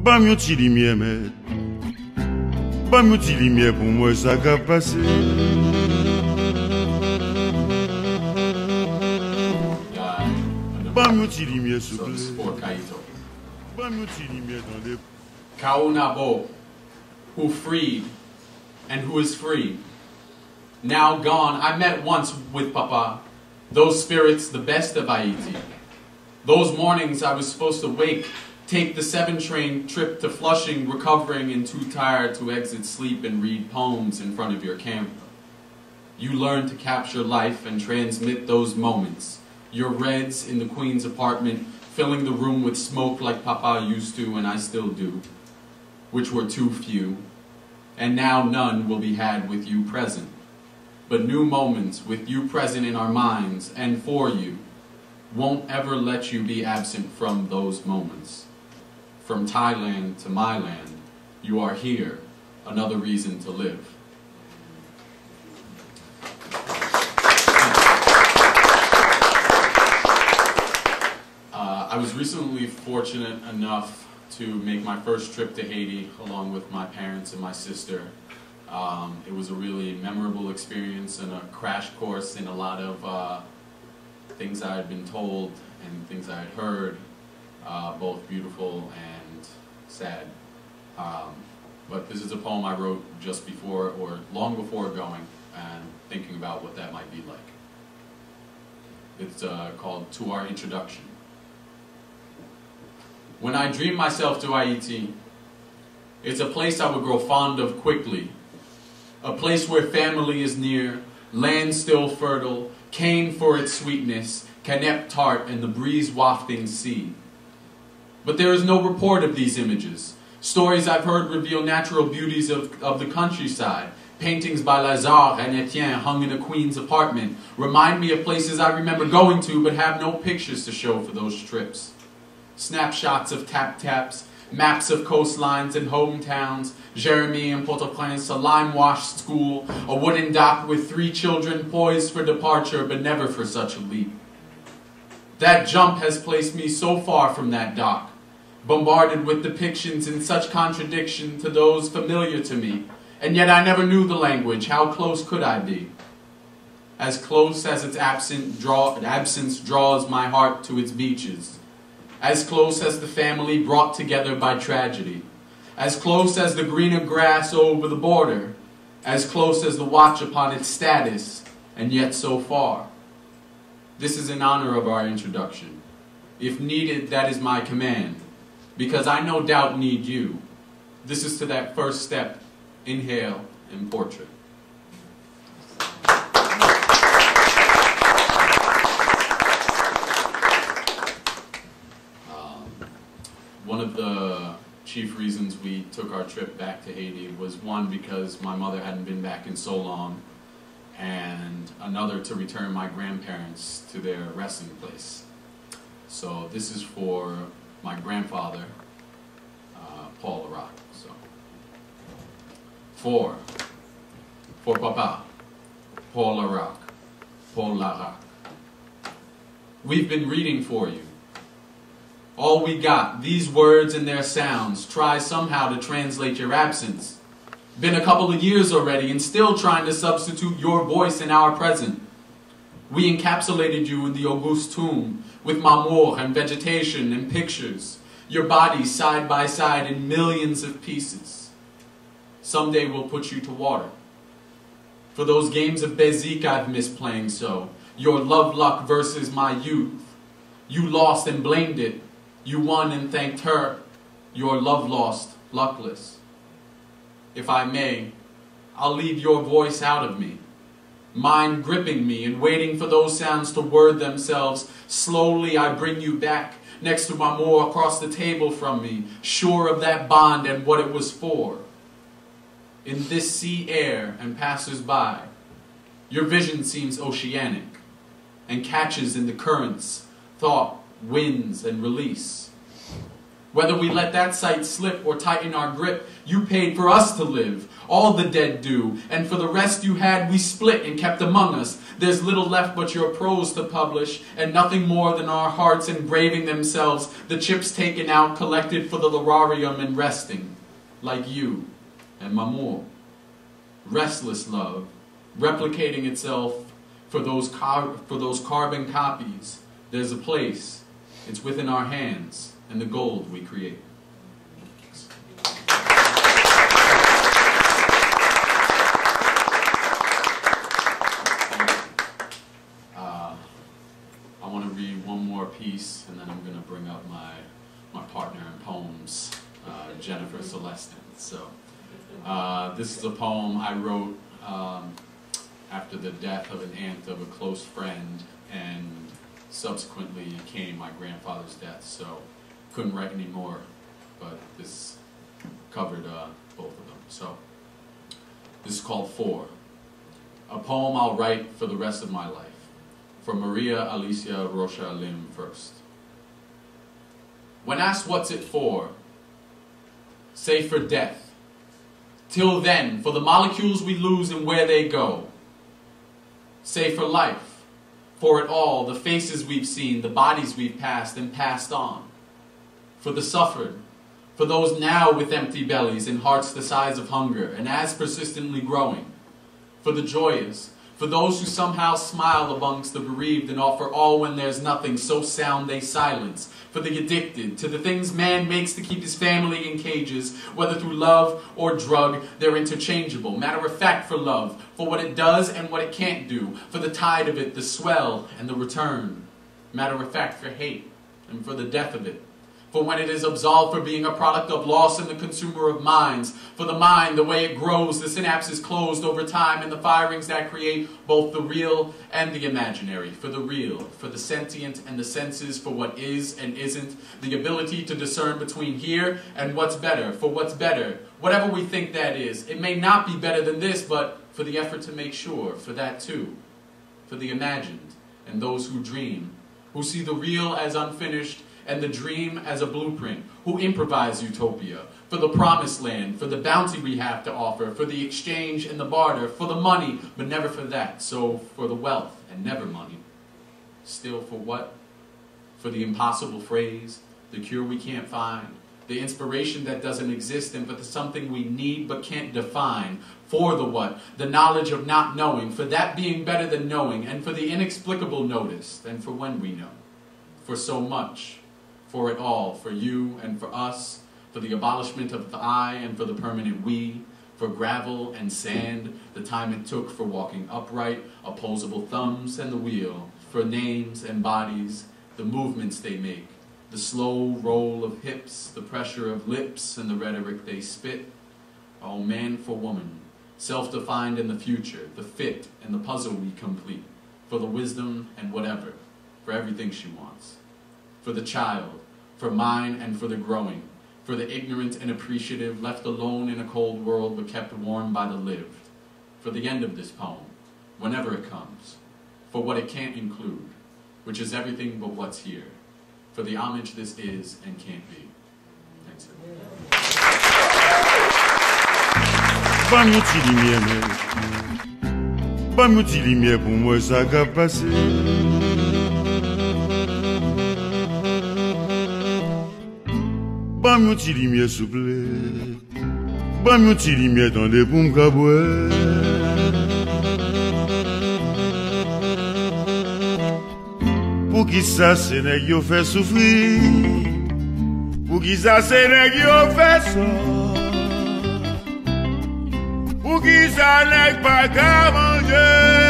Pas mieux de lumière, mais pas mieux de lumière pour moi, ça va passer. Pas mieux de lumière, s'il vous plaît. Pas mieux de lumière dans les... Kaunabo, who freed and who is free. Now gone, I met once with Papa, those spirits the best of Haiti. Those mornings I was supposed to wake, take the 7-train trip to Flushing, recovering and too tired to exit sleep and read poems in front of your camera. You learn to capture life and transmit those moments. Your reds in the Queen's apartment, filling the room with smoke like Papa used to and I still do, which were too few, and now none will be had with you present. But new moments with you present in our minds and for you won't ever let you be absent from those moments. From Thailand to my land, you are here, another reason to live. I was recently fortunate enough to make my first trip to Haiti along with my parents and my sister. It was a really memorable experience and a crash course in a lot of things I had been told and things I had heard, both beautiful and sad. But this is a poem I wrote just before, or long before going, and thinking about what that might be like. It's called To Our Introduction. When I dream myself to Haiti, it's a place I would grow fond of quickly. A place where family is near, land still fertile, cane for its sweetness, canep tart and the breeze wafting sea. But there is no report of these images. Stories I've heard reveal natural beauties of the countryside. Paintings by Lazare and Etienne hung in a queen's apartment remind me of places I remember going to but have no pictures to show for those trips. Snapshots of tap-taps, maps of coastlines and hometowns, Jeremy and Port-au-Prince, a lime-washed school, a wooden dock with 3 children poised for departure but never for such a leap. That jump has placed me so far from that dock, bombarded with depictions in such contradiction to those familiar to me, and yet I never knew the language. How close could I be? As close as its absence draws my heart to its beaches. As close as the family brought together by tragedy. As close as the greener grass over the border. As close as the watch upon its status, and yet so far. This is in honor of our introduction. If needed, that is my command, because I no doubt need you. This is to that first step, inhale, and portrait. One of the chief reasons we took our trip back to Haiti was one, because my mother hadn't been back in so long, and another to return my grandparents to their resting place. So this is for my grandfather, Paul Larac. So, for Papa, Paul Larac, Paul Larac. We've been reading for you. All we got, these words and their sounds, try somehow to translate your absence. Been a couple of years already and still trying to substitute your voice in our present. We encapsulated you in the Auguste tomb with marmor and vegetation and pictures, your body side by side in millions of pieces. Someday we'll put you to water. For those games of Bezique I've missed playing so, your love luck versus my youth. You lost and blamed it. You won and thanked her, your love lost, luckless. If I may, I'll leave your voice out of me, mine gripping me and waiting for those sounds to word themselves. Slowly I bring you back, next to MaMa across the table from me, sure of that bond and what it was for. In this sea air and passers-by, your vision seems oceanic and catches in the currents, thought, winds, and release. Whether we let that sight slip or tighten our grip, you paid for us to live. All the dead do, and for the rest you had we split and kept among us. There's little left but your prose to publish, and nothing more than our hearts engraving themselves, the chips taken out, collected for the lararium and resting, like you and MaMa. Restless love, replicating itself for those carbon copies. There's a place, it's within our hands, and the gold we create. I want to read one more piece, and then I'm going to bring up my partner in poems, Jennifer Celestin. So, this is a poem I wrote after the death of an aunt of a close friend, and subsequently came my grandfather's death. So, couldn't write any more, but this covered both of them. So, this is called For. A poem I'll write for the rest of my life. For Maria Alicia Rocha Lim first. When asked what's it for, say for death. Till then, for the molecules we lose and where they go. Say for life, for it all, the faces we've seen, the bodies we've passed and passed on. For the suffered, for those now with empty bellies and hearts the size of hunger and as persistently growing. For the joyous, for those who somehow smile amongst the bereaved and offer all when there's nothing, so sound they silence. For the addicted, to the things man makes to keep his family in cages, whether through love or drug, they're interchangeable. Matter of fact for love, for what it does and what it can't do, for the tide of it, the swell and the return. Matter of fact for hate, and for the death of it. For when it is absolved for being a product of loss and the consumer of minds. For the mind, the way it grows, the synapses closed over time and the firings that create both the real and the imaginary. For the real, for the sentient and the senses, for what is and isn't. The ability to discern between here and what's better. For what's better, whatever we think that is. It may not be better than this, but for the effort to make sure, for that too. For the imagined and those who dream, who see the real as unfinished and the dream as a blueprint, who improvise utopia, for the promised land, for the bounty we have to offer, for the exchange and the barter, for the money, but never for that, so for the wealth and never money. Still for what? For the impossible phrase, the cure we can't find, the inspiration that doesn't exist, and for the something we need but can't define. For the what? The knowledge of not knowing, for that being better than knowing, and for the inexplicable notice, and for when we know. For so much. For it all, for you and for us, for the abolishment of the I and for the permanent we, for gravel and sand, the time it took for walking upright, opposable thumbs and the wheel, for names and bodies, the movements they make, the slow roll of hips, the pressure of lips and the rhetoric they spit. Oh, man for woman, self-defined in the future, the fit and the puzzle we complete, for the wisdom and whatever, for everything she wants. For the child, for mine and for the growing, for the ignorant and appreciative, left alone in a cold world but kept warm by the lived, for the end of this poem, whenever it comes, for what it can't include, which is everything but what's here, for the homage this is and can't be. Thanks. Pour moi, ça a passé. Pas mon petit lumière souple, pas mon petit lumière dans des pompes cabouets. Pour qui ça c'est nèg yo fait souffrir, pour qui ça c'est nèg yo fait ça, pour qui ça nèg pas qu'à manger.